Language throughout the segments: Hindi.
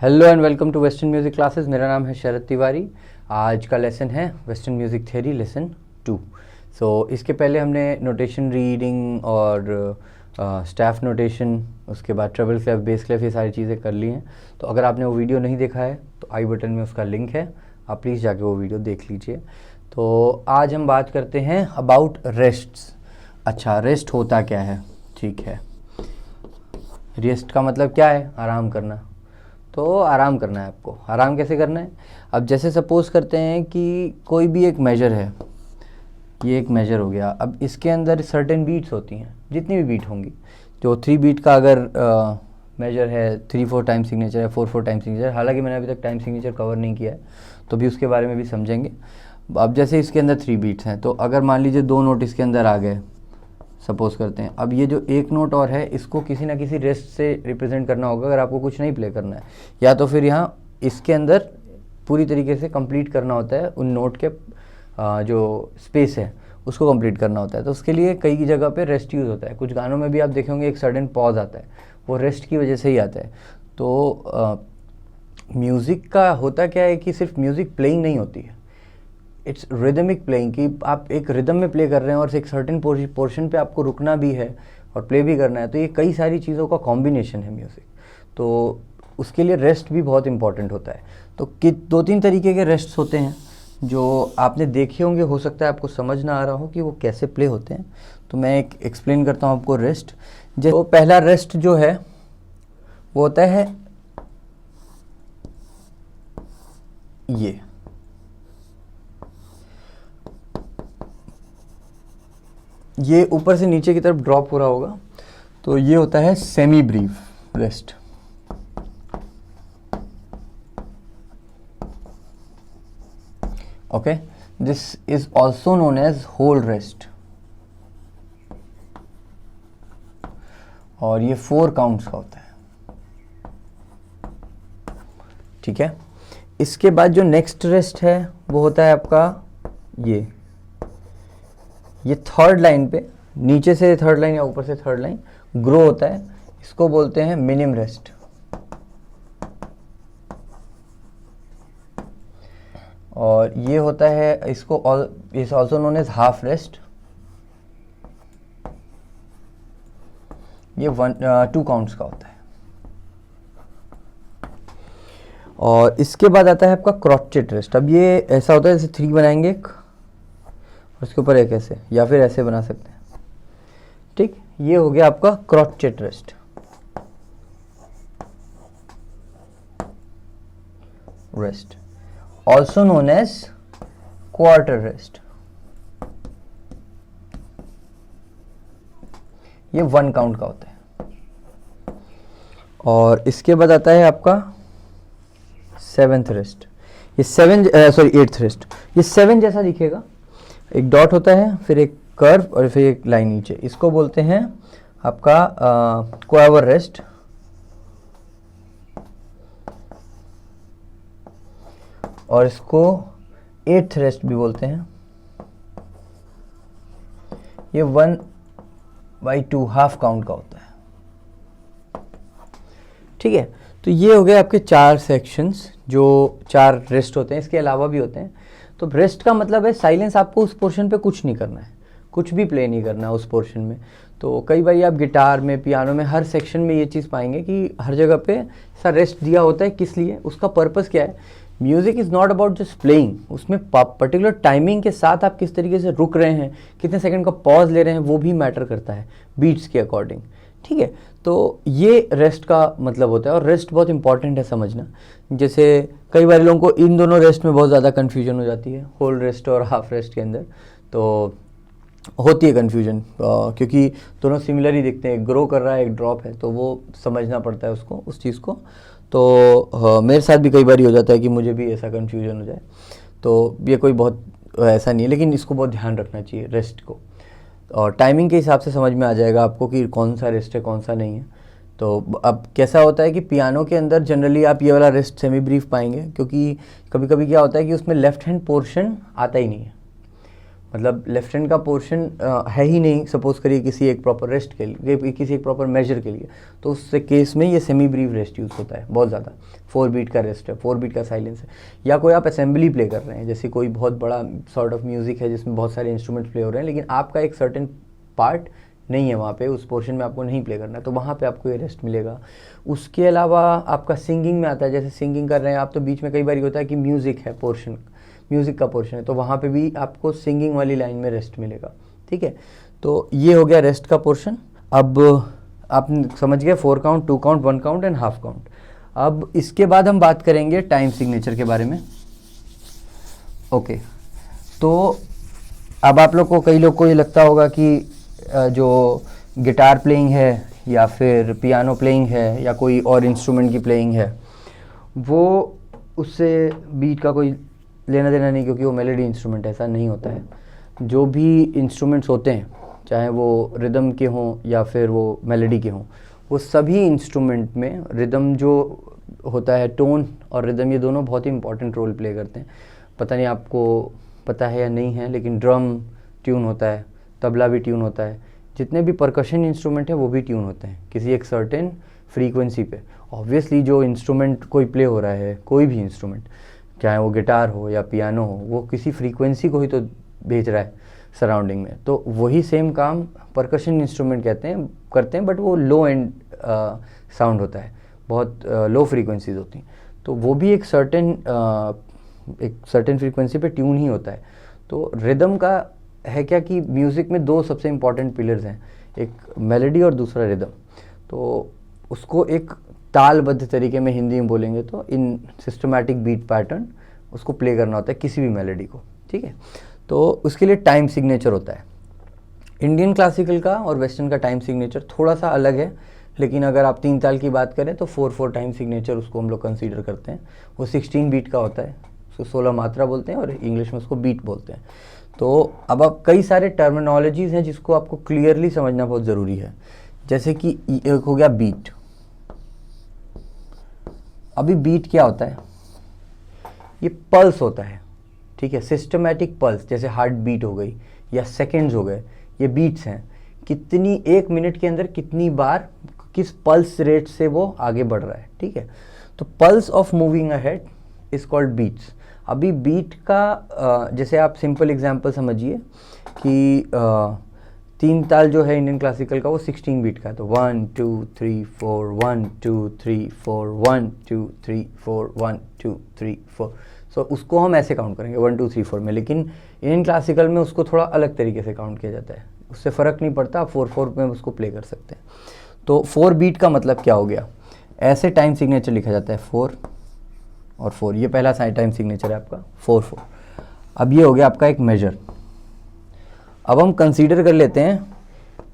Hello and welcome to western music classes. मेरा नाम है शरद तिवारी। आज का लेसन है वेस्टर्न म्यूज़िक थ्योरी लेसन 2। इसके पहले हमने नोटेशन रीडिंग और स्टैफ नोटेशन, उसके बाद ट्रेबल क्लेफ, बेस क्लेफ, ये सारी चीज़ें कर ली हैं। तो अगर आपने वो वीडियो नहीं देखा है तो आई बटन में उसका लिंक है, आप प्लीज़ जाके वो वीडियो देख लीजिए। तो आज हम बात करते हैं अबाउट रेस्ट्स। अच्छा, रेस्ट होता क्या है? ठीक है, रेस्ट का मतलब क्या है? आराम करना। तो आराम करना है आपको। आराम कैसे करना है? अब जैसे सपोज़ करते हैं कि कोई भी एक मेजर है, ये एक मेजर हो गया। अब इसके अंदर सर्टेन बीट्स होती हैं, जितनी भी बीट होंगी। जो 3 बीट का अगर मेजर है, 3-4 टाइम सिग्नेचर है, 4-4 टाइम सिग्नेचर। हालांकि मैंने अभी तक टाइम सिग्नेचर कवर नहीं किया है, तो भी उसके बारे में भी समझेंगे। अब जैसे इसके अंदर 3 बीट्स हैं, तो अगर मान लीजिए 2 नोट इसके अंदर आ गए, सपोज़ करते हैं। अब ये जो एक नोट और है, इसको किसी ना किसी रेस्ट से रिप्रेजेंट करना होगा अगर आपको कुछ नहीं प्ले करना है, या तो फिर यहाँ इसके अंदर पूरी तरीके से कंप्लीट करना होता है उन नोट के जो स्पेस है उसको कंप्लीट करना होता है। तो उसके लिए कई जगह पे रेस्ट यूज़ होता है। कुछ गानों में भी आप देखेंगे एक सडन पॉज आता है, वो रेस्ट की वजह से ही आता है। तो म्यूज़िक का होता क्या है कि सिर्फ म्यूज़िक प्लेइंग नहीं होती है, इट्स रिदमिक प्लेइंग, कि आप एक रिदम में प्ले कर रहे हैं और एक सर्टेन पोर्शन पे आपको रुकना भी है और प्ले भी करना है। तो ये कई सारी चीज़ों का कॉम्बिनेशन है म्यूज़िक। तो उसके लिए रेस्ट भी बहुत इंपॉर्टेंट होता है। तो 2-3 तरीके के रेस्ट्स होते हैं जो आपने देखे होंगे। हो सकता है आपको समझ ना आ रहा हो कि वो कैसे प्ले होते हैं, तो मैं एक एक्सप्लेन करता हूँ आपको रेस्ट। जो पहला रेस्ट जो है वो होता है ये ऊपर से नीचे की तरफ ड्रॉप हो रहा होगा, तो ये होता है semibreve rest. Okay, this is also known as whole rest, और ये 4 काउंट्स का होता है। ठीक है, इसके बाद जो नेक्स्ट रेस्ट है वो होता है आपका ये थर्ड लाइन पे, नीचे से थर्ड लाइन या ऊपर से थर्ड लाइन ग्रो होता है। इसको बोलते हैं मिनिम रेस्ट। और ये होता है, इसको is also known as half rest. ये 2 काउंट्स का होता है। और इसके बाद आता है आपका क्रॉचेट रेस्ट। अब ये ऐसा होता है जैसे 3 बनाएंगे एक, उसके ऊपर एक ऐसे, या फिर ऐसे बना सकते हैं। ठीक, ये हो गया आपका crotchet rest. Also known as quarter rest. ये 1 काउंट का होता है। और इसके बाद आता है आपका 7th रेस्ट। ये 8th रेस्ट। ये 7 जैसा दिखेगा, एक डॉट होता है, फिर एक कर्व और फिर एक लाइन नीचे। इसको बोलते हैं आपका क्वावर रेस्ट। और इसको 8th रेस्ट भी बोलते हैं। ये 1/2 हाफ काउंट का होता है। ठीक है, तो ये हो गए आपके 4 सेक्शंस, जो 4 रेस्ट होते हैं। इसके अलावा भी होते हैं। तो रेस्ट का मतलब है साइलेंस। आपको उस पोर्शन पे कुछ नहीं करना है, कुछ भी प्ले नहीं करना है उस पोर्शन में। तो कई बार आप गिटार में, पियानो में, हर सेक्शन में ये चीज़ पाएंगे कि हर जगह पे ऐसा रेस्ट दिया होता है। किस लिए? उसका पर्पस क्या है? Music is not about just playing. उसमें पर्टिकुलर टाइमिंग के साथ आप किस तरीके से रुक रहे हैं, कितने सेकंड का पॉज ले रहे हैं, वो भी मैटर करता है बीट्स के अकॉर्डिंग। ठीक है, तो ये रेस्ट का मतलब होता है। और रेस्ट बहुत इंपॉर्टेंट है समझना। जैसे कई बार लोगों को इन दोनों रेस्ट में बहुत ज़्यादा कन्फ्यूजन हो जाती है, होल रेस्ट और हाफ रेस्ट के अंदर। तो होती है कन्फ्यूजन, क्योंकि दोनों सिमिलर ही दिखते हैं। एक ग्रो कर रहा है, एक ड्रॉप है, तो वो समझना पड़ता है उसको, उस चीज़ को। तो मेरे साथ भी कई बार हो जाता है कि मुझे भी ऐसा कन्फ्यूजन हो जाए। तो ये कोई बहुत ऐसा नहीं है, लेकिन इसको बहुत ध्यान रखना चाहिए रेस्ट को। और टाइमिंग के हिसाब से समझ में आ जाएगा आपको कि कौन सा रेस्ट है, कौन सा नहीं है। तो अब कैसा होता है कि पियानो के अंदर जनरली आप ये वाला रेस्ट सेमी ब्रीफ पाएंगे, क्योंकि कभी कभी क्या होता है कि उसमें लेफ्ट हैंड पोर्शन आता ही नहीं है। मतलब लेफ्ट हैंड का पोर्शन है ही नहीं, सपोज करिए किसी एक प्रॉपर रेस्ट के लिए, किसी एक प्रॉपर मेजर के लिए, तो उस केस में ये सेमी ब्रीफ रेस्ट यूज़ होता है बहुत ज़्यादा। 4 बीट का रेस्ट है, 4 बीट का साइलेंस है, या कोई आप असेंबली प्ले कर रहे हैं, जैसे कोई बहुत बड़ा सॉर्ट ऑफ म्यूज़िक है जिसमें बहुत सारे इंस्ट्रूमेंट्स प्ले हो रहे हैं, लेकिन आपका एक सर्टेन पार्ट नहीं है वहाँ पे, उस पोर्शन में आपको नहीं प्ले करना है, तो वहाँ पे आपको ये रेस्ट मिलेगा। उसके अलावा आपका सिंगिंग में आता है, जैसे सिंगिंग कर रहे हैं आप, तो बीच में कई बार ये होता है कि म्यूज़िक है पोर्शन, म्यूज़िक का पोर्शन है, तो वहाँ पे भी आपको सिंगिंग वाली लाइन में रेस्ट मिलेगा, ठीक है। तो ये हो गया रेस्ट का पोर्शन। अब आप समझ गए 4 count, 2 count, 1 count and half count. अब इसके बाद हम बात करेंगे टाइम सिग्नेचर के बारे में। ओके, तो अब आप लोग को, कई लोग को ये लगता होगा कि जो गिटार प्लेइंग है या फिर पियानो प्लेइंग है या कोई और इंस्ट्रूमेंट की प्लेइंग है, वो उससे बीट का कोई लेना देना नहीं, क्योंकि वो मेलोडी इंस्ट्रूमेंट, ऐसा नहीं होता है। जो भी इंस्ट्रूमेंट्स होते हैं, चाहे वो रिदम के हों या फिर वो मेलोडी के हों, वो सभी इंस्ट्रूमेंट में रिदम जो होता है, टोन और रिदम, ये दोनों बहुत ही इंपॉर्टेंट रोल प्ले करते हैं। पता नहीं आपको पता है या नहीं है, लेकिन ड्रम ट्यून होता है, तबला भी ट्यून होता है, जितने भी परकशन इंस्ट्रूमेंट हैं वो भी ट्यून होते हैं किसी एक सर्टेन फ्रीक्वेंसी पे। ऑब्वियसली जो इंस्ट्रूमेंट कोई प्ले हो रहा है, कोई भी इंस्ट्रूमेंट, चाहे वो गिटार हो या पियानो हो, वो किसी फ्रीक्वेंसी को ही तो भेज रहा है सराउंडिंग में। तो वही सेम काम परकशन इंस्ट्रूमेंट करते हैं, बट वो लो एंड साउंड होता है, बहुत लो फ्रीक्वेंसीज होती हैं, तो वो भी एक सर्टेन फ्रीक्वेंसी पे ट्यून ही होता है। तो रिदम का है क्या कि म्यूज़िक में 2 सबसे इम्पॉर्टेंट पिलर्स हैं, एक मेलोडी और दूसरा रिदम। तो उसको एक तालबद्ध तरीके में, हिंदी में बोलेंगे तो इन सिस्टमैटिक बीट पैटर्न, उसको प्ले करना होता है किसी भी मेलोडी को, ठीक है। तो उसके लिए टाइम सिग्नेचर होता है। इंडियन क्लासिकल का और वेस्टर्न का टाइम सिग्नेचर थोड़ा सा अलग है, लेकिन अगर आप 3 ताल की बात करें तो 4/4 टाइम सिग्नेचर उसको हम लोग कंसीडर करते हैं। वो 16 बीट का होता है, उसको 16 मात्रा बोलते हैं और इंग्लिश में उसको बीट बोलते हैं। तो अब आप कई सारे टर्मिनोलॉजीज़ हैं जिसको आपको क्लियरली समझना बहुत ज़रूरी है। जैसे कि एक हो गया बीट। अभी बीट क्या होता है? ये पल्स होता है, ठीक है, सिस्टमैटिक पल्स, जैसे हार्ट बीट हो गई या सेकेंड्स हो गए, ये बीट्स हैं। कितनी 1 मिनट के अंदर कितनी बार किस पल्स रेट से वो आगे बढ़ रहा है, ठीक है। तो pulse of moving ahead is called beats. अभी बीट का जैसे आप सिंपल एग्जांपल समझिए कि 3 ताल जो है इंडियन क्लासिकल का वो 16 बीट का है, तो 1 2 3 4 1 2 3 4 1 2 3 4 1 2 3 4। सो उसको हम ऐसे काउंट करेंगे 1 2 3 4 में, लेकिन इंडियन क्लासिकल में उसको थोड़ा अलग तरीके से काउंट किया जाता है, उससे फ़र्क नहीं पड़ता, आप 4/4 में उसको प्ले कर सकते हैं। तो 4 बीट का मतलब क्या हो गया? ऐसे टाइम सिग्नेचर लिखा जाता है 4 और 4, ये पहला टाइम सिग्नेचर है आपका 4/4। अब ये हो गया आपका एक मेजर। अब हम कंसीडर कर लेते हैं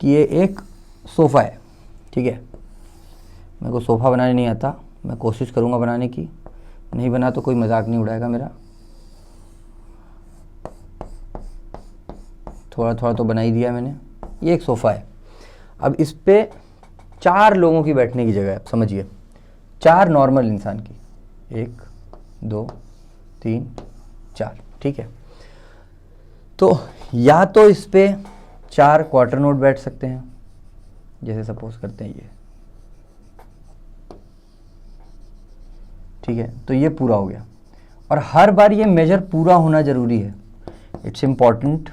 कि ये एक सोफ़ा है, ठीक है। मेरे को सोफ़ा बनाने नहीं आता, मैं कोशिश करूँगा बनाने की, नहीं बना तो कोई मजाक नहीं उड़ाएगा मेरा। थोड़ा थोड़ा तो बना ही दिया मैंने। ये एक सोफ़ा है। अब इस पे 4 लोगों की बैठने की जगह है, समझिए, 4 नॉर्मल इंसान की, 1 2 3 4, ठीक है। तो या तो इस पे 4 क्वार्टर नोट बैठ सकते हैं, जैसे सपोज करते हैं ये, ठीक है। तो ये पूरा हो गया, और हर बार ये मेजर पूरा होना जरूरी है। It's important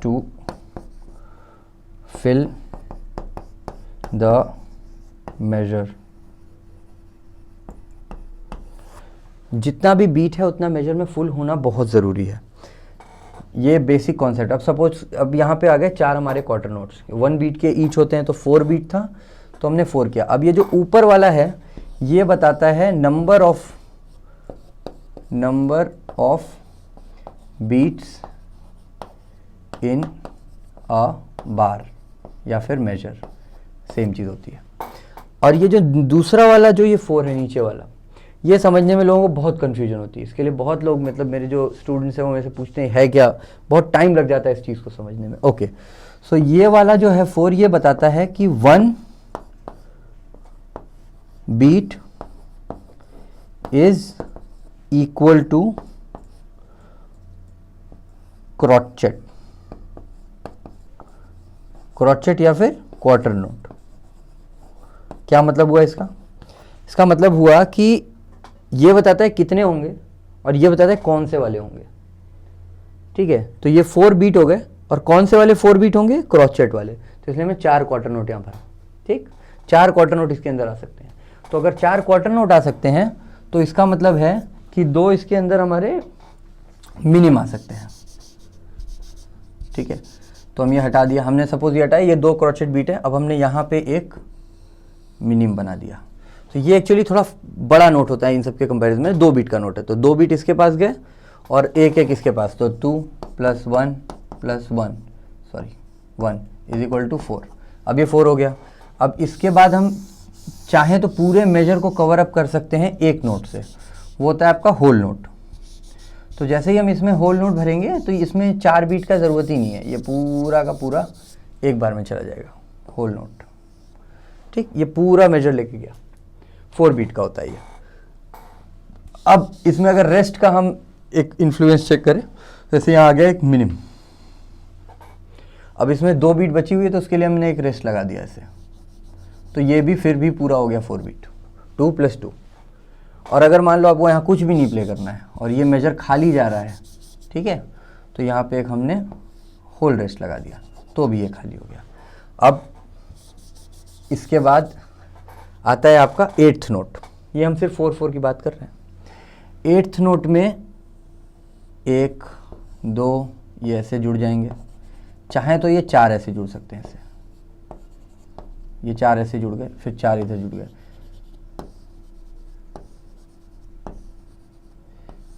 to fill the measure. जितना भी बीट है उतना मेजर में फुल होना बहुत ज़रूरी है। ये बेसिक कॉन्सेप्ट। अब सपोज अब यहाँ पे आ गए 4 हमारे क्वार्टर नोट्स, 1 बीट के ईच होते हैं, तो 4 बीट था तो हमने 4 किया। अब ये जो ऊपर वाला है ये बताता है नंबर ऑफ बीट्स इन अ बार या फिर मेजर, सेम चीज़ होती है। और ये जो दूसरा वाला जो ये 4 है नीचे वाला, ये समझने में लोगों को बहुत कन्फ्यूजन होती है। इसके लिए बहुत लोग, मतलब मेरे जो स्टूडेंट्स हैं वो मेरे से पूछते हैं है क्या, बहुत टाइम लग जाता है इस चीज़ को समझने में। ओके, सो ये वाला जो है 4, ये बताता है कि 1 beat is equal to crotchet, crotchet या फिर क्वार्टर नोट। क्या मतलब हुआ इसका? इसका मतलब हुआ कि ये बताता है कितने होंगे और ये बताता है कौन से वाले होंगे। ठीक है, तो ये 4 बीट हो गए और कौन से वाले 4 बीट होंगे? क्रॉचेट वाले। तो इसलिए मैं 4 क्वार्टर नोट यहाँ पर, ठीक, 4 क्वार्टर नोट इसके अंदर आ सकते हैं। तो अगर 4 क्वार्टर नोट आ सकते हैं तो इसका मतलब है कि 2 इसके अंदर हमारे मिनिम आ सकते हैं। ठीक है, तो हम ये हटा दिया, हमने सपोज ये हटाया, ये 2 क्रॉचेट बीट है। अब हमने यहाँ पे एक मिनिम बना दिया। तो ये एक्चुअली थोड़ा बड़ा नोट होता है इन सब के कंपैरिजन में, 2 बीट का नोट है। तो 2 बीट इसके पास गए और एक इसके पास, तो 2 + 1 + 1 सॉरी 1 = 4। अब ये 4 हो गया। अब इसके बाद हम चाहें तो पूरे मेजर को कवर अप कर सकते हैं एक नोट से, वो होता है आपका होल नोट। तो जैसे ही हम इसमें होल नोट भरेंगे तो इसमें 4 बीट का ज़रूरत ही नहीं है, ये पूरा का पूरा एक बार में चला जाएगा होल नोट। ठीक, ये पूरा मेजर लेके गया, 4 बीट का होता है ये। अब इसमें अगर रेस्ट का हम एक इन्फ्लुएंस चेक करें, जैसे यहाँ आ गया एक मिनिम। अब इसमें 2 बीट बची हुई है तो उसके लिए हमने एक रेस्ट लगा दिया ऐसे, तो ये भी फिर भी पूरा हो गया 4 बीट, 2 + 2। और अगर मान लो आपको यहाँ कुछ भी नहीं प्ले करना है और ये मेजर खाली जा रहा है, ठीक है, तो यहाँ पे एक हमने होल रेस्ट लगा दिया तो भी ये खाली हो गया। अब इसके बाद आता है आपका 8th नोट। ये हम सिर्फ 4/4 की बात कर रहे हैं। 8th नोट में 1 2 ये ऐसे जुड़ जाएंगे, चाहे तो ये 4 ऐसे जुड़ सकते हैं, ऐसे ये 4 ऐसे जुड़ गए, फिर 4 इधर जुड़ गए,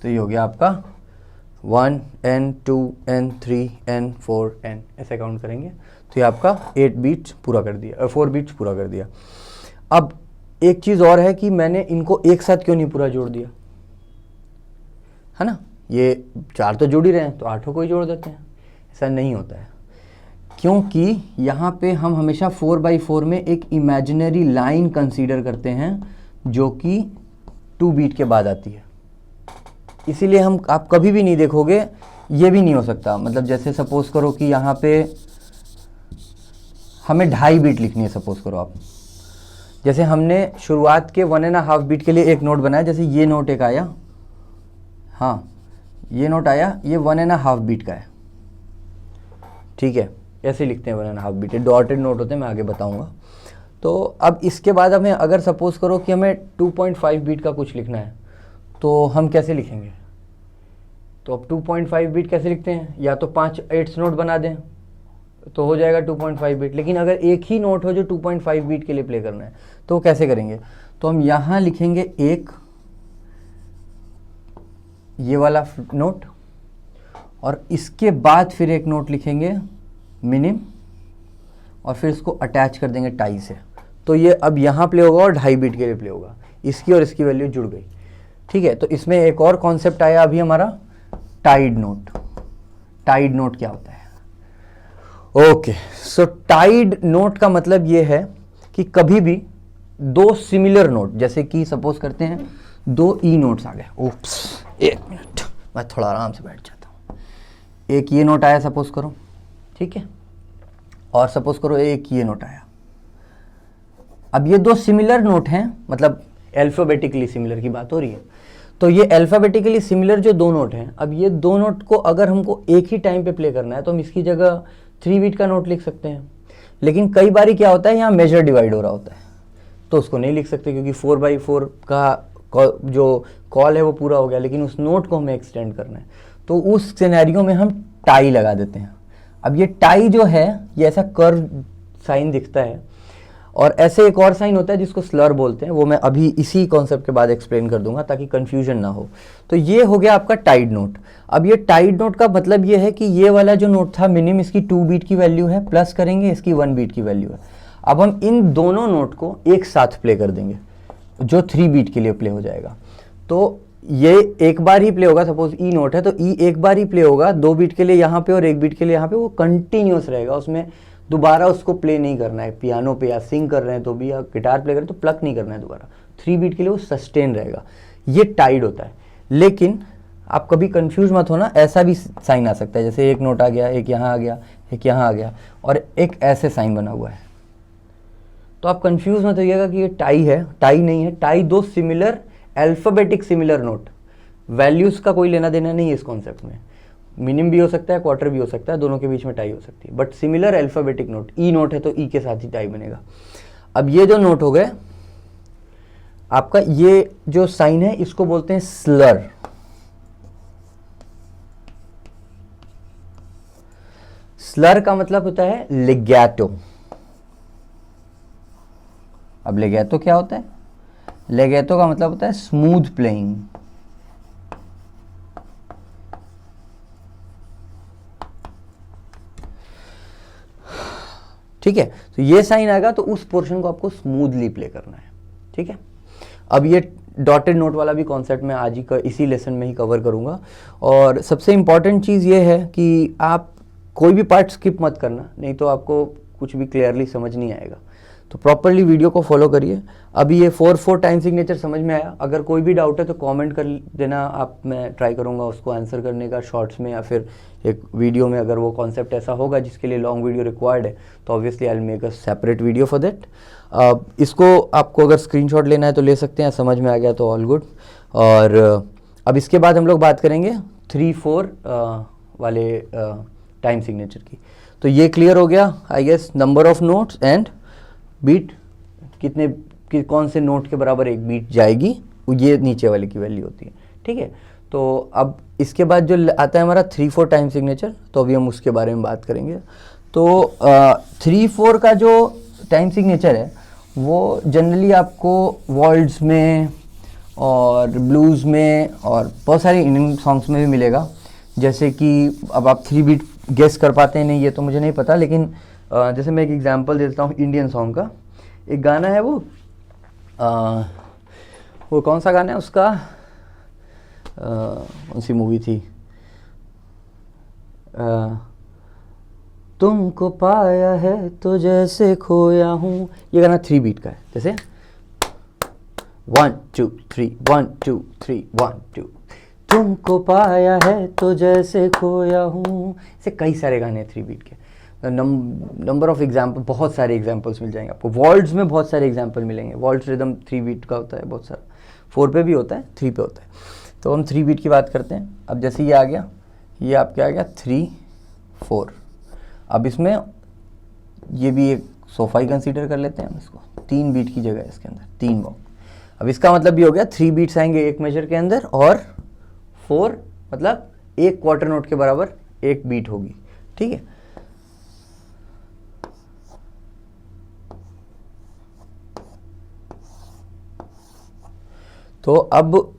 तो ये हो गया आपका 1 n 2 n 3 n 4 n, ऐसे काउंट करेंगे तो ये आपका 8 बीट्स पूरा कर दिया, 4 बीट्स पूरा कर दिया। अब एक चीज़ और है कि मैंने इनको एक साथ क्यों नहीं पूरा जोड़ दिया, है ना, ये 4 तो जुड़ ही रहे हैं तो 8 को ही जोड़ देते हैं। ऐसा नहीं होता है, क्योंकि यहाँ पे हम हमेशा 4/4 में एक इमेजिनरी लाइन कंसीडर करते हैं जो कि 2 बीट के बाद आती है। इसीलिए आप कभी भी नहीं देखोगे, ये भी नहीं हो सकता, मतलब जैसे सपोज करो कि यहाँ पे हमें 2.5 बीट लिखनी है, सपोज करो आप, जैसे हमने शुरुआत के 1.5 बीट के लिए एक नोट बनाया, जैसे ये नोट एक आया, हाँ ये नोट आया, ये 1.5 बीट का है, ठीक है, ऐसे लिखते हैं 1.5 बीट, डॉटेड नोट होते हैं, मैं आगे बताऊंगा। तो अब इसके बाद हमें अगर सपोज करो कि हमें 2.5 बीट का कुछ लिखना है तो हम कैसे लिखेंगे? तो अब 2.5 बीट कैसे लिखते हैं? या तो 5 8th नोट बना दें तो हो जाएगा 2.5 बीट, लेकिन अगर एक ही नोट हो जो 2.5 बीट के लिए प्ले करना है तो कैसे करेंगे? तो हम यहाँ लिखेंगे एक ये वाला नोट और इसके बाद फिर एक नोट लिखेंगे मिनिम और फिर इसको अटैच कर देंगे टाई से, तो ये अब यहाँ प्ले होगा और 2.5 बीट के लिए प्ले होगा, इसकी और इसकी वैल्यू जुड़ गई। ठीक है, तो इसमें एक और कॉन्सेप्ट आया अभी हमारा, टाइड नोट। टाइड नोट क्या होता है? ओके, सो टाइड नोट का मतलब ये है कि कभी भी 2 सिमिलर नोट, जैसे कि सपोज करते हैं 2 ई नोट्स आ गए, ओप्स 1 मिनट मैं थोड़ा आराम से बैठ जाता हूँ। एक ये नोट आया सपोज करो, ठीक है, और सपोज करो एक ये नोट आया। अब ये 2 सिमिलर नोट हैं, मतलब अल्फाबेटिकली सिमिलर की बात हो रही है, तो ये अल्फाबेटिकली सिमिलर जो 2 नोट हैं, अब ये 2 नोट को अगर हमको एक ही टाइम पे प्ले करना है तो हम इसकी जगह 3 बीट का नोट लिख सकते हैं। लेकिन कई बारी क्या होता है, यहाँ मेजर डिवाइड हो रहा होता है तो उसको नहीं लिख सकते, क्योंकि 4/4 का जो कॉल है वो पूरा हो गया, लेकिन उस नोट को हमें एक्सटेंड करना है, तो उस सिनेरियो में हम टाई लगा देते हैं। अब ये टाई जो है ये ऐसा कर्व साइन दिखता है, और ऐसे एक और साइन होता है जिसको स्लर बोलते हैं, वो मैं अभी इसी कॉन्सेप्ट के बाद एक्सप्लेन कर दूंगा ताकि कंफ्यूजन ना हो। तो ये हो गया आपका टाइड नोट। अब ये टाइड नोट का मतलब ये है कि ये वाला जो नोट था मिनिम, इसकी 2 बीट की वैल्यू है, प्लस करेंगे इसकी 1 बीट की वैल्यू है। अब हम इन दोनों नोट को एक साथ प्ले कर देंगे जो 3 बीट के लिए प्ले हो जाएगा। तो ये एक बार ही प्ले होगा, सपोज ई नोट है तो ई एक बार ही प्ले होगा, 2 बीट के लिए यहाँ पे और 1 बीट के लिए यहाँ पे, वो कंटिन्यूस रहेगा, उसमें दोबारा उसको प्ले नहीं करना है। पियानो पे या सिंग कर रहे हैं तो भी, या गिटार प्ले करें तो प्लक नहीं करना है दोबारा। 3 बीट के लिए वो सस्टेन रहेगा। ये टाइड होता है। लेकिन आप कभी कंफ्यूज मत होना, ऐसा भी साइन आ सकता है, जैसे एक नोट आ गया, एक यहाँ आ गया, एक यहाँ आ गया, और एक ऐसे साइन बना हुआ है। तो आप कंफ्यूज मत होइएगा कि ये टाई है, टाई नहीं है। टाई दो similar alphabetic similar note, values का कोई लेना देना नहीं है इस कॉन्सेप्ट में। मिनिम भी हो सकता है, क्वार्टर भी हो सकता है, दोनों के बीच में टाई हो सकती है, but similar alphabetic note, E note है तो ई के साथ ही टाई बनेगा। अब ये जो नोट हो गए आपका, ये जो साइन है इसको बोलते हैं स्लर। स्लर का मतलब होता है लेगैटो। अब लेगैटो क्या होता है? लेगैटो का मतलब होता है स्मूथ प्लेइंग। ठीक है, तो ये साइन आएगा तो उस पोर्शन को आपको स्मूथली प्ले करना है। ठीक है, अब ये डॉटेड नोट वाला भी कॉन्सेप्ट मैं आज ही इसी लेसन में ही कवर करूंगा। और सबसे इंपॉर्टेंट चीज़ ये है कि आप कोई भी पार्ट स्किप मत करना, नहीं तो आपको कुछ भी क्लियरली समझ नहीं आएगा। तो प्रॉपरली वीडियो को फॉलो करिए। अभी ये 4/4 टाइम सिग्नेचर समझ में आया? अगर कोई भी डाउट है तो कमेंट कर देना आप, मैं ट्राई करूंगा उसको आंसर करने का शॉर्ट्स में या फिर एक वीडियो में। अगर वो कॉन्सेप्ट ऐसा होगा जिसके लिए लॉन्ग वीडियो रिक्वायर्ड है तो obviously I will make a separate video for that. इसको आपको अगर स्क्रीनशॉट लेना है तो ले सकते हैं, समझ में आ गया तो ऑल गुड। और अब इसके बाद हम लोग बात करेंगे 3/4 वाले टाइम सिग्नेचर की। तो ये क्लियर हो गया I guess, number of notes and beat, कौन से नोट के बराबर एक बीट जाएगी, ये नीचे वाले की वैल्यू होती है। ठीक है, तो अब इसके बाद जो आता है हमारा 3/4 टाइम सिग्नेचर, तो अभी हम उसके बारे में बात करेंगे। तो 3/4 का जो टाइम सिग्नेचर है वो जनरली आपको वर्ल्ड्स में और ब्लूज़ में और बहुत सारे इंडियन सॉन्ग्स में भी मिलेगा। जैसे कि अब आप 3 बीट गेस कर पाते हैं नहीं, ये तो मुझे नहीं पता, लेकिन जैसे मैं एक एग्जांपल देता हूँ इंडियन सॉन्ग का। एक गाना है वो कौन सा गाना है उसका, कौन सी मूवी थी, तुमको पाया है तो जैसे खोया हूँ, ये गाना 3 बीट का है। जैसे 1 2 3 1 2 3 1 2, तुमको पाया है तो जैसे खोया हूँ। ऐसे कई सारे गाने 3 बीट के, नंबर ऑफ एग्जाम्पल, बहुत सारे एग्जाम्पल्स मिल जाएंगे आपको। वर्ल्ड्स में बहुत सारे एग्जाम्पल मिलेंगे। वर्ल्ड्स रिदम 3 बीट का होता है बहुत सारा, 4 पे भी होता है, 3 पे होता है। तो हम 3 बीट की बात करते हैं। अब जैसे ये आ गया, ये आपके आ गया 3/4। अब इसमें ये भी एक सोफा ही कंसीडर कर लेते हैं हम इसको, 3 बीट की जगह है इसके अंदर, 3 बॉक्स। अब इसका मतलब भी हो गया 3 बीट्स आएंगे एक मेजर के अंदर, और 4 मतलब एक क्वार्टर नोट के बराबर एक बीट होगी। ठीक है, तो अब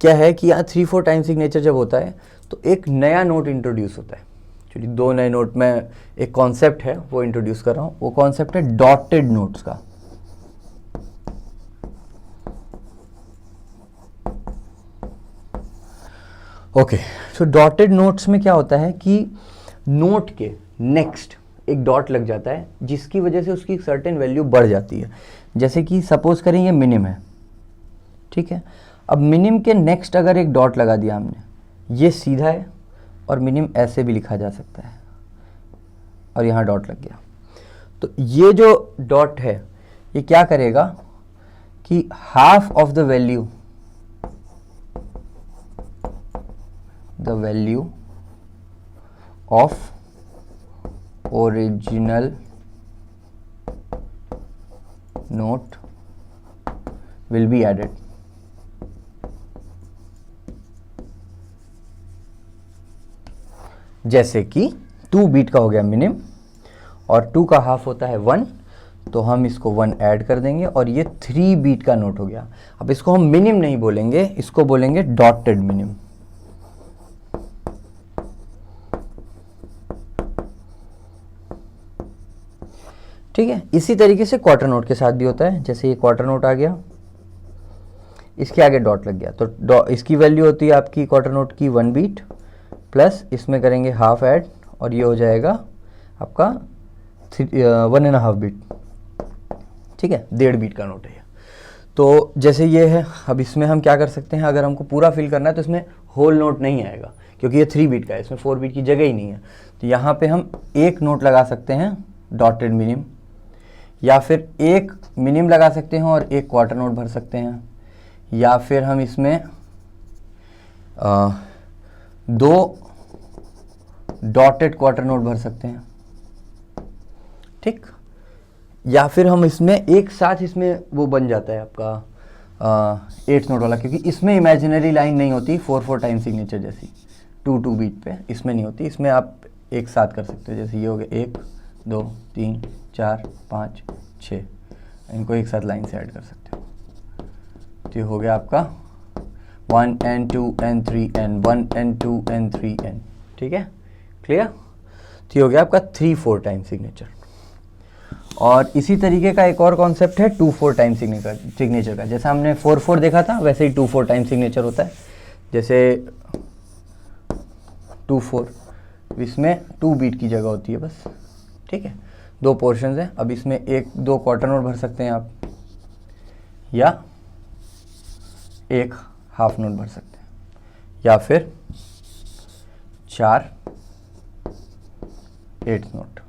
क्या है कि यहाँ 3/4 टाइम सिग्नेचर जब होता है तो एक नया नोट इंट्रोड्यूस होता है। एक्चुअली 2 नए नोट में एक कॉन्सेप्ट है वो इंट्रोड्यूस कर रहा हूँ। वो कॉन्सेप्ट है डॉटेड नोट्स का। ओके, तो डॉटेड नोट्स में क्या होता है कि नोट के नेक्स्ट एक डॉट लग जाता है जिसकी वजह से उसकी सर्टेन वैल्यू बढ़ जाती है। जैसे कि सपोज करें ये मिनिम है, ठीक है। अब मिनिम के नेक्स्ट अगर एक डॉट लगा दिया हमने, ये सीधा है और मिनिम ऐसे भी लिखा जा सकता है, और यहाँ डॉट लग गया। तो ये जो डॉट है ये क्या करेगा कि half of the value of original note will be added. जैसे कि 2 बीट का हो गया मिनिम और 2 का हाफ होता है 1, तो हम इसको 1 ऐड कर देंगे और ये 3 बीट का नोट हो गया। अब इसको हम मिनिम नहीं बोलेंगे, इसको बोलेंगे डॉटेड मिनिम। ठीक है, इसी तरीके से क्वार्टर नोट के साथ भी होता है। जैसे ये क्वार्टर नोट आ गया, इसके आगे डॉट लग गया, तो इसकी वैल्यू होती है आपकी क्वार्टर नोट की 1 बीट प्लस इसमें करेंगे हाफ ऐड, और ये हो जाएगा आपका 1.5 बीट। ठीक है, 1.5 बीट का नोट है ये। तो जैसे ये है, अब इसमें हम क्या कर सकते हैं, अगर हमको पूरा फिल करना है तो इसमें होल नोट नहीं आएगा क्योंकि ये 3 बीट का है, इसमें 4 बीट की जगह ही नहीं है। तो यहाँ पे हम एक नोट लगा सकते हैं डॉटेड मिनिम, या फिर एक मिनिम लगा सकते हैं और एक क्वार्टर नोट भर सकते हैं, या फिर हम इसमें 2 डॉटेड क्वार्टर नोट भर सकते हैं, ठीक। या फिर हम इसमें एक साथ इसमें वो बन जाता है आपका 8 नोट वाला, क्योंकि इसमें इमेजिनरी लाइन नहीं होती 4/4 टाइम सिग्नेचर जैसी 2/2 बीट पे, इसमें नहीं होती। इसमें आप एक साथ कर सकते हो, जैसे ये हो गया 1 2 3 4 5 6, इनको एक साथ लाइन से ऐड कर सकते हो। तो ये हो गया आपका 1 and 2 and 3 and 1 and 2 and 3 and, ठीक है, क्लियर। तो ये हो गया आपका 3/4 टाइम सिग्नेचर। और इसी तरीके का एक और कॉन्सेप्ट है 2/4 टाइम सिग्नेचर का। जैसा हमने 4/4 देखा था वैसे ही 2/4 टाइम सिग्नेचर होता है। जैसे 2/4, इसमें 2 बीट की जगह होती है बस, ठीक है। 2 पोर्शंस हैं। अब इसमें 1-2 क्वार्टर नोट भर सकते हैं आप, या एक हाफ नोट भर सकते हैं, या फिर 4 8 नोट।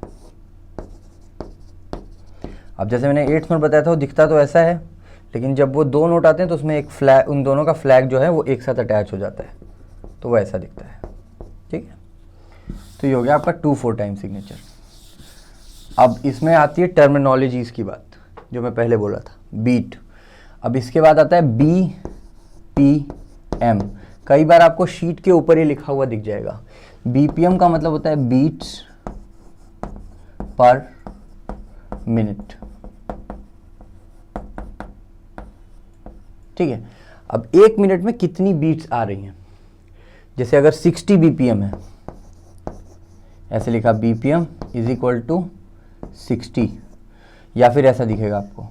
अब जैसे मैंने 8 नोट बताया था वो दिखता तो ऐसा है, लेकिन जब वो 2 नोट आते हैं तो उसमें एक फ्लैग, उन दोनों का फ्लैग जो है वो एक साथ अटैच हो जाता है, तो वो ऐसा दिखता है, ठीक है। तो ये हो गया आपका 2/4 टाइम सिग्नेचर। अब इसमें आती है टर्मिनोलॉजीज़ की बात, जो मैं पहले बोला था, बीट। अब इसके बाद आता है BPM। कई बार आपको शीट के ऊपर ही लिखा हुआ दिख जाएगा। BPM का मतलब होता है बीट्स पर मिनट, ठीक है। अब 1 मिनट में कितनी बीट्स आ रही हैं, जैसे अगर 60 BPM है, ऐसे लिखा BPM = 60, या फिर ऐसा दिखेगा आपको,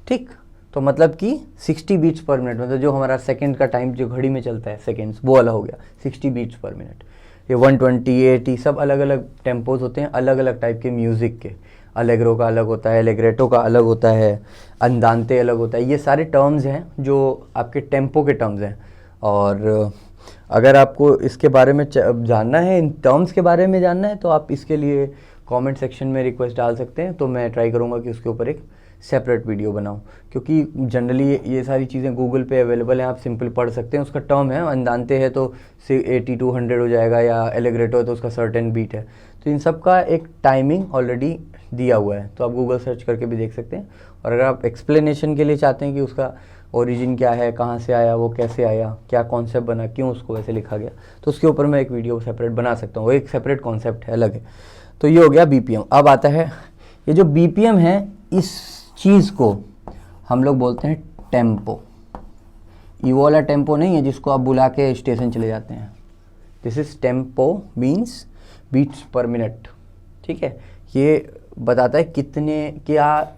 ठीक। तो मतलब कि 60 बीट्स पर मिनट, मतलब जो हमारा सेकंड का टाइम जो घड़ी में चलता है सेकंड्स, वो वाला हो गया 60 बीट्स पर मिनट। ये 120 80 सब अलग अलग टेम्पोज होते हैं, अलग अलग टाइप के म्यूज़िक के। अलेग्रो का अलग होता है, एलेग्रेटो का अलग होता है, अंदांते अलग होता है। ये सारे टर्म्स हैं जो आपके टेम्पो के टर्म्स हैं। और अगर आपको इसके बारे में जानना है, इन टर्म्स के बारे में जानना है, तो आप इसके लिए कमेंट सेक्शन में रिक्वेस्ट डाल सकते हैं, तो मैं ट्राई करूँगा कि उसके ऊपर एक सेपरेट वीडियो बनाऊं। क्योंकि जनरली ये सारी चीज़ें गूगल पे अवेलेबल हैं, आप सिंपल पढ़ सकते हैं। उसका टर्म है, अंदांते है तो 80 to 100 हो जाएगा, या एलेग्रेटो है तो उसका सर्टेन बीट है। तो इन सब का एक टाइमिंग ऑलरेडी दिया हुआ है, तो आप गूगल सर्च करके भी देख सकते हैं। और अगर आप एक्सप्लेनेशन के लिए चाहते हैं कि उसका ओरिजिन क्या है, कहाँ से आया, वो कैसे आया, क्या कॉन्सेप्ट बना, क्यों उसको वैसे लिखा गया, तो उसके ऊपर मैं एक वीडियो सेपरेट बना सकता हूँ। वो एक सेपरेट कॉन्सेप्ट है, अलग है। तो ये हो गया BPM। अब आता है ये जो BPM है, इस चीज़ को हम लोग बोलते हैं टेम्पो। ये वाला टेम्पो नहीं है जिसको आप बुला के स्टेशन चले जाते हैं। This is tempo, means beats per minute, ठीक है। ये बताता है क्या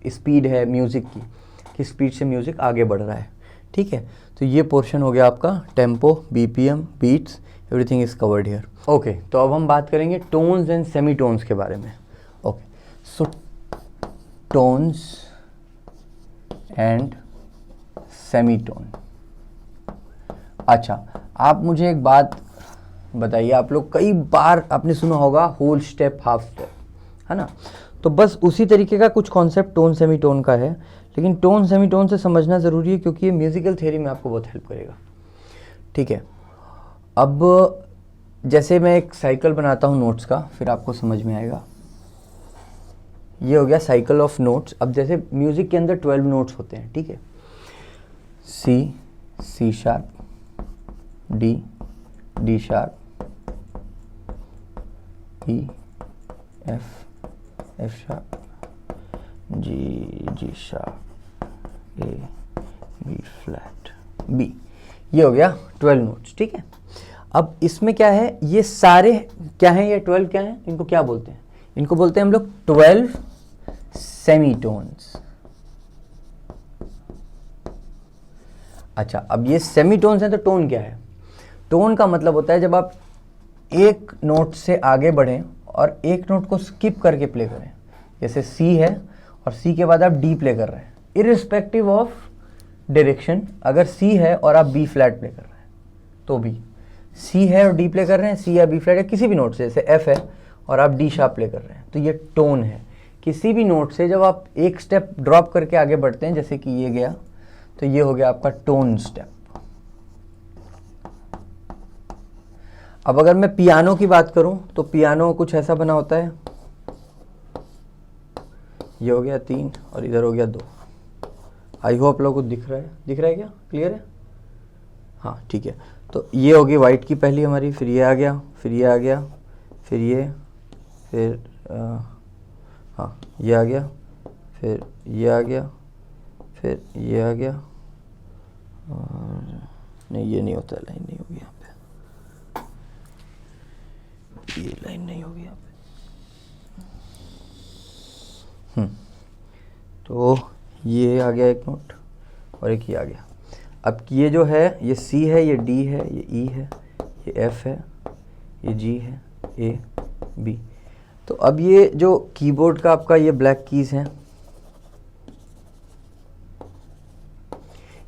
स्पीड है म्यूज़िक की, किस स्पीड से म्यूज़िक आगे बढ़ रहा है, ठीक है। तो ये पोर्शन हो गया आपका tempo, BPM, beats, everything is covered here. Okay, तो अब हम बात करेंगे टोन्स एंड सेमी टोन्स के बारे में। Okay, so tones and semitone. अच्छा, आप मुझे एक बात बताइए, आप लोग कई बार आपने सुना होगा होल स्टेप हाफ स्टेप, है ना। तो बस उसी तरीके का कुछ कॉन्सेप्ट टोन सेमीटोन का है, लेकिन टोन सेमीटोन से समझना ज़रूरी है क्योंकि ये म्यूज़िकल थ्योरी में आपको बहुत हेल्प करेगा, ठीक है। अब जैसे मैं एक साइकिल बनाता हूँ नोट्स का, फिर आपको समझ में आएगा। ये हो गया साइकिल ऑफ नोट्स। अब जैसे म्यूज़िक के अंदर 12 नोट्स होते हैं, ठीक है। C, C sharp, D, D sharp, E, F, F sharp, G, G sharp, A, B flat, B। ये हो गया 12 नोट्स, ठीक है। अब इसमें क्या है, ये सारे क्या हैं, ये 12 क्या हैं, इनको क्या बोलते हैं? इनको बोलते हैं हम लोग 12 सेमीटोन्स। अच्छा, अब ये सेमीटोन्स हैं तो टोन क्या है? टोन का मतलब होता है जब आप एक नोट से आगे बढ़ें और एक नोट को स्किप करके प्ले करें। जैसे C है और सी के बाद आप डी प्ले कर रहे हैं, इरिस्पेक्टिव ऑफ डायरेक्शन, अगर सी है और आप बी फ्लैट प्ले कर रहे हैं तो भी, सी है और डी प्ले कर रहे हैं, सी या बी फ्लैट है किसी भी नोट से, जैसे एफ है और आप डी शार्प प्ले कर रहे हैं, तो ये टोन है। किसी भी नोट से जब आप एक स्टेप ड्रॉप करके आगे बढ़ते हैं, जैसे कि ये गया, तो ये हो गया आपका टोन स्टेप। अब अगर मैं पियानो की बात करूं तो पियानो कुछ ऐसा बना होता है, ये हो गया 3 और इधर हो गया 2। आई होप लोगों को दिख रहा है क्या, क्लियर है? हाँ ठीक है। तो ये होगी वाइट की पहली हमारी, फिर ये आ गया, फिर ये आ गया, फिर ये, फिर हाँ ये आ गया, फिर ये आ गया, फिर ये आ गया, और नहीं ये नहीं होता, लाइन नहीं होगी यहाँ पे, ये लाइन नहीं होगी यहाँ पे। तो ये आ गया एक नोट और एक ये आ गया। अब ये जो है ये सी है, ये डी है, ये ई है, ये एफ है, ये जी है, ए बी। तो अब ये जो कीबोर्ड का आपका ये ब्लैक कीज हैं,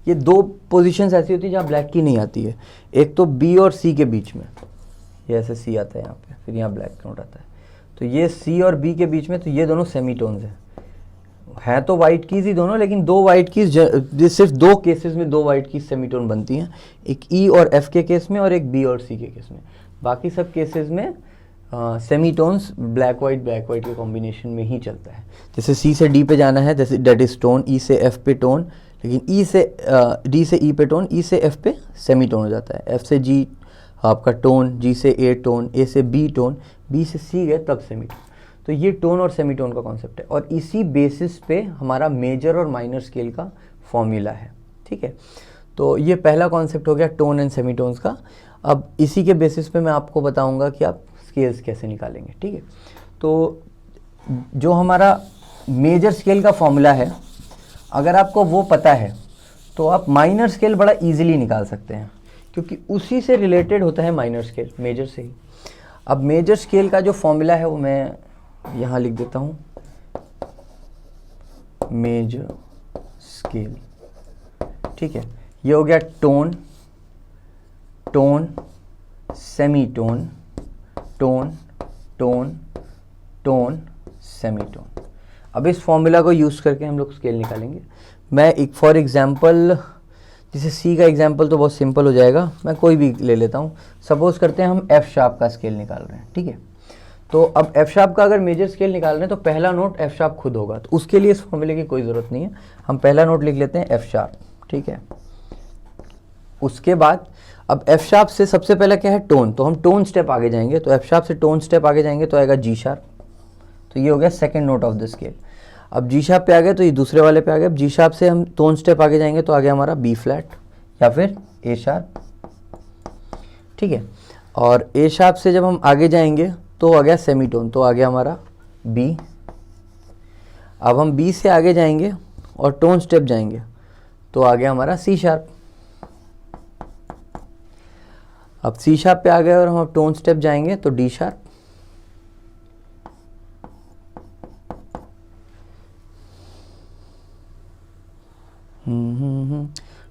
ये 2 पोजीशंस ऐसी होती है जहाँ ब्लैक की नहीं आती है। एक तो बी और सी के बीच में, ये ऐसे सी आता है यहाँ पे, फिर यहाँ ब्लैक नोट आता है, तो ये सी और बी के बीच में, तो ये दोनों सेमीटोन्स हैं तो वाइट कीज ही दोनों, लेकिन 2 वाइट कीज, सिर्फ 2 केसेस में 2 वाइट कीज सेमीटोन बनती हैं, एक ई और एफ के केस में और एक बी और सी के केस में। बाकी सब केसेस में सेमीटोन्स ब्लैक वाइट के कॉम्बिनेशन में ही चलता है। जैसे सी से डी पे जाना है, जैसे डेट इज टोन, ई से एफ पे टोन, लेकिन ई से डी से ई पे टोन, ई से एफ पे सेमीटोन हो जाता है, एफ से जी आपका टोन, जी से ए टोन, ए से बी टोन, बी से सी गए तब सेमीटोन। तो ये टोन और सेमीटोन का कॉन्सेप्ट है, और इसी बेसिस पे हमारा मेजर और माइनर स्केल का फॉर्मूला है। ठीक है, तो ये पहला कॉन्सेप्ट हो गया टोन एंड सेमीटोन्स का। अब इसी के बेसिस पे मैं आपको बताऊंगा कि आप स्केल्स कैसे निकालेंगे। ठीक है, तो जो हमारा मेजर स्केल का फॉर्मूला है, अगर आपको वो पता है तो आप माइनर स्केल बड़ा इजीली निकाल सकते हैं, क्योंकि उसी से रिलेटेड होता है माइनर स्केल, मेजर से ही। अब मेजर स्केल का जो फॉर्मूला है वो मैं यहाँ लिख देता हूँ, मेजर स्केल। ठीक है, ये हो गया tone, tone, semitone, tone, tone, tone, semitone. अब इस फॉर्मूला को यूज़ करके हम लोग स्केल निकालेंगे। मैं एक फॉर एग्जांपल, जैसे सी का एग्जांपल तो बहुत सिंपल हो जाएगा, मैं कोई भी ले लेता हूँ। सपोज करते हैं हम एफ शार्प का स्केल निकाल रहे हैं। ठीक है, तो अब एफ शार्प का अगर मेजर स्केल निकाल रहे हैं तो पहला नोट एफ शार्प खुद होगा, तो उसके लिए इस फॉर्मूले की कोई ज़रूरत नहीं है। हम पहला नोट लिख लेते हैं एफ शार्प। ठीक है, उसके बाद अब एफ शार्प से सबसे पहले क्या है, टोन, तो हम टोन स्टेप आगे जाएंगे, तो एफ शार्प से टोन स्टेप आगे जाएंगे तो आएगा जी शार्प, तो ये हो गया second note of the scale. अब जी शार्प पे आ गए तो ये दूसरे वाले पे आ गए। अब जी शार्प से हम टोन स्टेप आगे जाएंगे तो आ गया हमारा बी फ्लैट या फिर ए शार्प। ठीक है, और ए शार्प से जब हम आगे जाएंगे तो आ गया सेमीटोन, तो आ गया हमारा बी। अब हम बी से आगे जाएंगे और टोन स्टेप जाएंगे तो आ गया हमारा सी शार्प। अब सी शार्प पे आ गए और हम टोन स्टेप जाएंगे तो डी शार्प।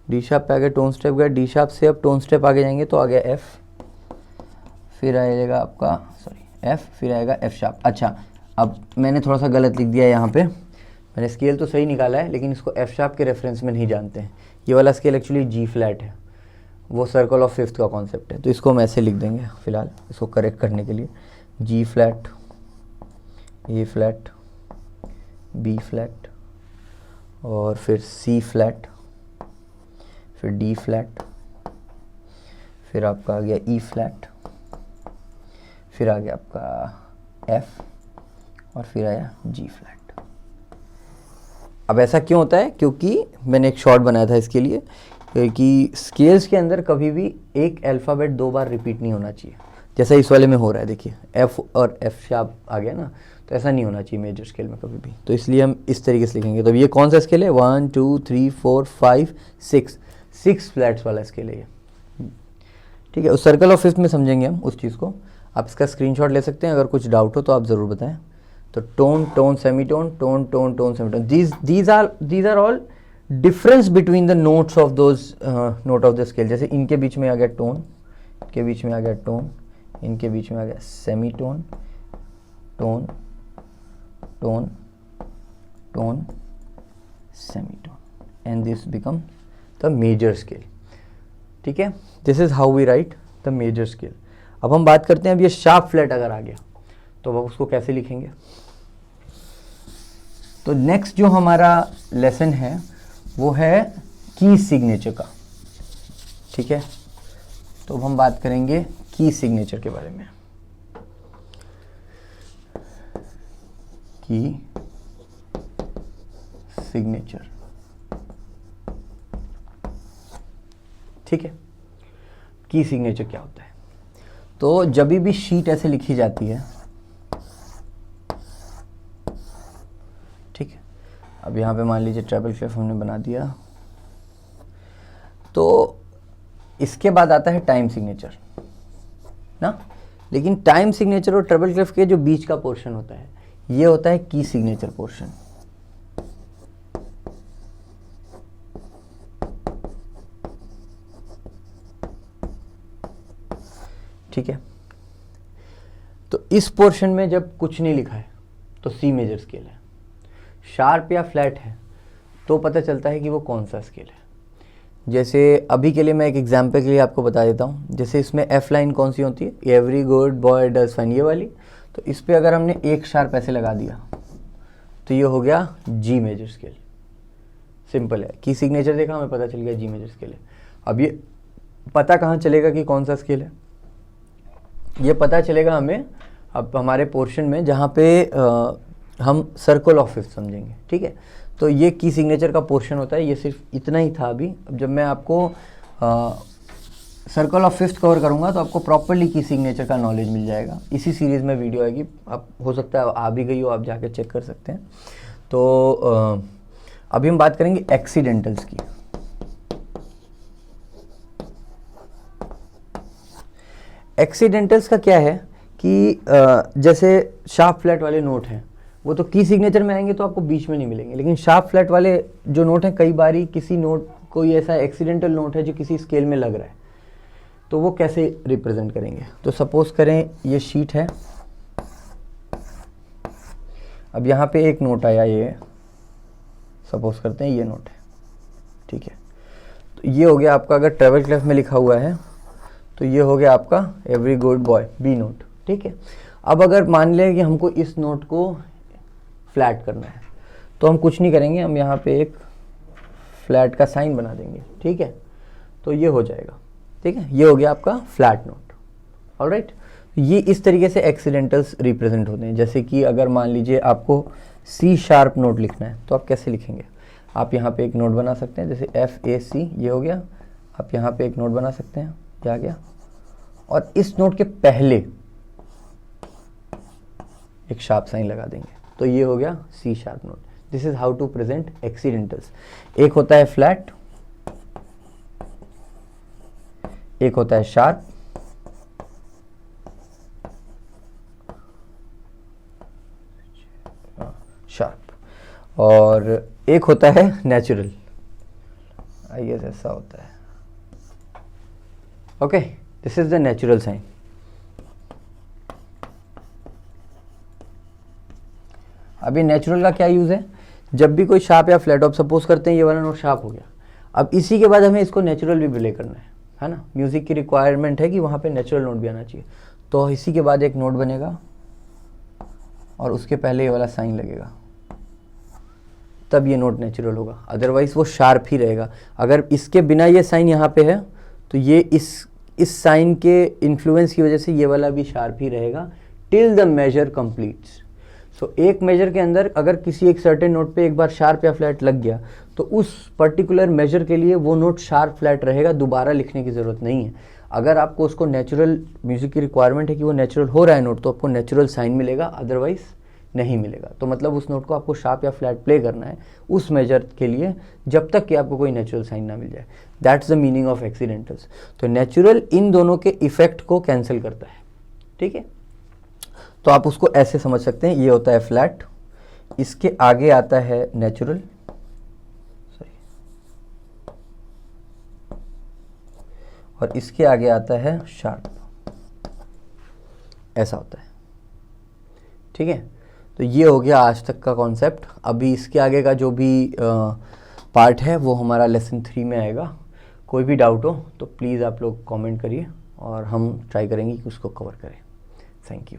डी शार्प पे आ गए, टोन स्टेप गए, डी शार्प से अब टोन स्टेप आगे जाएंगे तो आ गया एफ, फिर आएगा आपका एफ, फिर आएगा एफ शार्प। अच्छा, अब मैंने थोड़ा सा गलत लिख दिया यहाँ पे, मैंने स्केल तो सही निकाला है लेकिन इसको एफ शार्प के रेफरेंस में नहीं जानते हैं। ये वाला स्केल एक्चुअली जी फ्लैट है, वो सर्कल ऑफ फिफ्थ का कॉन्सेप्ट है, तो इसको हम ऐसे लिख देंगे फिलहाल, इसको करेक्ट करने के लिए। जी फ्लैट, ए फ्लैट, बी फ्लैट, और फिर सी फ्लैट, फिर डी फ्लैट, फिर आपका आ गया ई फ्लैट, फिर आ गया आपका एफ, और फिर आया जी फ्लैट। अब ऐसा क्यों होता है, क्योंकि मैंने एक शॉर्ट बनाया था इसके लिए कि स्केल्स के अंदर कभी भी एक अल्फ़ाबेट 2 बार रिपीट नहीं होना चाहिए, जैसा इस वाले में हो रहा है। देखिए एफ और एफ शार्प आ गया ना, तो ऐसा नहीं होना चाहिए मेजर स्केल में कभी भी, तो इसलिए हम इस तरीके से लिखेंगे। तो ये कौन सा स्केल है, 1 2 3 4 5 6 फ्लैट्स वाला स्केल है ये। ठीक है, उस सर्कल ऑफ फिफ्थ में समझेंगे हम उस चीज़ को। आप इसका स्क्रीनशॉट ले सकते हैं, अगर कुछ डाउट हो तो आप ज़रूर बताएं। तो tone tone semitone, tone tone tone semitone, these are all difference between the notes of those note of the scale। जैसे इनके बीच में आ गया टोन, इनके बीच में आ गया टोन, इनके बीच में आ गया semitone, tone tone tone semitone, and this become the major scale. ठीक है, this is how we write the major scale. अब हम बात करते हैं, अब ये शार्प फ्लैट अगर आ गया तो अब उसको कैसे लिखेंगे। तो नेक्स्ट जो हमारा लेसन है वो है की सिग्नेचर का। ठीक है, तो अब हम बात करेंगे की सिग्नेचर के बारे में। की सिग्नेचर, ठीक है, की सिग्नेचर क्या होता है। तो जब भी शीट ऐसे लिखी जाती है, ठीक है, अब यहाँ पे मान लीजिए ट्रिपल क्लेफ हमने बना दिया, तो इसके बाद आता है टाइम सिग्नेचर ना। लेकिन टाइम सिग्नेचर और ट्रिपल क्लेफ के जो बीच का पोर्शन होता है ये होता है की सिग्नेचर पोर्शन। ठीक है, तो इस पोर्शन में जब कुछ नहीं लिखा है तो सी मेजर स्केल है। शार्प या फ्लैट है तो पता चलता है कि वो कौन सा स्केल है। जैसे अभी के लिए मैं एक एग्जांपल के लिए आपको बता देता हूँ। जैसे इसमें एफ लाइन कौन सी होती है, every good boy does fine, ये वाली। तो इस पे अगर हमने एक शार्प ऐसे लगा दिया तो ये हो गया जी मेजर स्केल। सिंपल है, की सिग्नेचर देखा हमें पता चल गया जी मेजर स्केल है। अब ये पता कहाँ चलेगा कि कौन सा स्केल है, ये पता चलेगा हमें अब हमारे पोर्शन में जहाँ पे हम सर्कल ऑफ फिफ्थ समझेंगे। ठीक है, तो ये की सिग्नेचर का पोर्शन होता है। ये सिर्फ इतना ही था अभी। अब जब मैं आपको सर्कल ऑफ फिफ्थ कवर करूँगा तो आपको प्रॉपरली की सिग्नेचर का नॉलेज मिल जाएगा। इसी सीरीज़ में वीडियो आएगी, आप हो सकता है आ भी गई हो, आप जाके चेक कर सकते हैं। तो अभी हम बात करेंगे एक्सीडेंटल्स की। एक्सीडेंटल्स का क्या है कि जैसे शार्प फ्लैट वाले नोट हैं वो तो की सिग्नेचर में आएंगे तो आपको बीच में नहीं मिलेंगे। लेकिन शार्प फ्लैट वाले जो नोट हैं, कई बारी किसी नोट कोई ऐसा एक्सीडेंटल नोट है जो किसी स्केल में लग रहा है, तो वो कैसे रिप्रेजेंट करेंगे। तो सपोज करें ये शीट है, अब यहाँ पे एक नोट आया, ये सपोज करते हैं ये नोट है। ठीक है, तो ये हो गया आपका, अगर ट्रेवल क्लेफ में लिखा हुआ है तो ये हो गया आपका every good boy B note. ठीक है, अब अगर मान लें कि हमको इस नोट को फ्लैट करना है तो हम कुछ नहीं करेंगे, हम यहाँ पे एक फ्लैट का साइन बना देंगे। ठीक है, तो ये हो जाएगा। ठीक है, ये हो गया आपका फ्लैट नोट। ऑलराइट, ये इस तरीके से एक्सीडेंटल्स रिप्रेजेंट होते हैं। जैसे कि अगर मान लीजिए आपको सी शार्प नोट लिखना है तो आप कैसे लिखेंगे, आप यहाँ पे एक नोट बना सकते हैं, जैसे एफ ए सी, ये हो गया। आप यहाँ पे एक नोट बना सकते हैं, ये आ गया, और इस नोट के पहले एक शार्प साइन लगा देंगे तो ये हो गया C sharp note. This is how to present accidentals. एक होता है फ्लैट, एक होता है शार्प, और एक होता है नेचुरल। आई गेस ऐसा होता है। Okay, this is the natural sign. अभी नेचुरल का क्या यूज है, जब भी कोई शार्प या फ्लैट, आप सपोज करते हैं ये वाला नोट शार्प हो गया, अब इसी के बाद हमें इसको नेचुरल भी प्ले करना है ना। म्यूजिक की रिक्वायरमेंट है कि वहां पे नेचुरल नोट भी आना चाहिए। तो इसी के बाद एक नोट बनेगा और उसके पहले ये वाला साइन लगेगा, तब ये नोट नेचुरल होगा, अदरवाइज वो शार्प ही रहेगा। अगर इसके बिना ये साइन यहाँ पे है तो ये इस साइन के इन्फ्लुएंस की वजह से ये वाला भी शार्प ही रहेगा टिल द मेजर कंप्लीट्स। सो एक मेजर के अंदर अगर किसी एक सर्टेन नोट पे एक बार शार्प या फ्लैट लग गया तो उस पर्टिकुलर मेजर के लिए वो नोट शार्प फ्लैट रहेगा, दोबारा लिखने की ज़रूरत नहीं है। अगर आपको उसको नेचुरल म्यूजिक की रिक्वायरमेंट है कि वो नेचुरल हो रहा है नोट, तो आपको नेचुरल साइन मिलेगा, अदरवाइज नहीं मिलेगा। तो मतलब उस नोट को आपको शार्प या फ्लैट प्ले करना है उस मेजर के लिए, जब तक कि आपको कोई नेचुरल साइन ना मिल जाए। That's the meaning of accidentals. तो नेचुरल इन दोनों के इफेक्ट को कैंसिल करता है। ठीक है, तो आप उसको ऐसे समझ सकते हैं, ये होता है फ्लैट, इसके आगे आता है नेचुरल, और इसके आगे आता है शार्प, ऐसा होता है। ठीक है, तो ये हो गया आज तक का कॉन्सेप्ट। अभी इसके आगे का जो भी पार्ट है वो हमारा लेसन 3 में आएगा। कोई भी डाउट हो तो प्लीज़ आप लोग कमेंट करिए और हम ट्राई करेंगे कि उसको कवर करें। Thank you.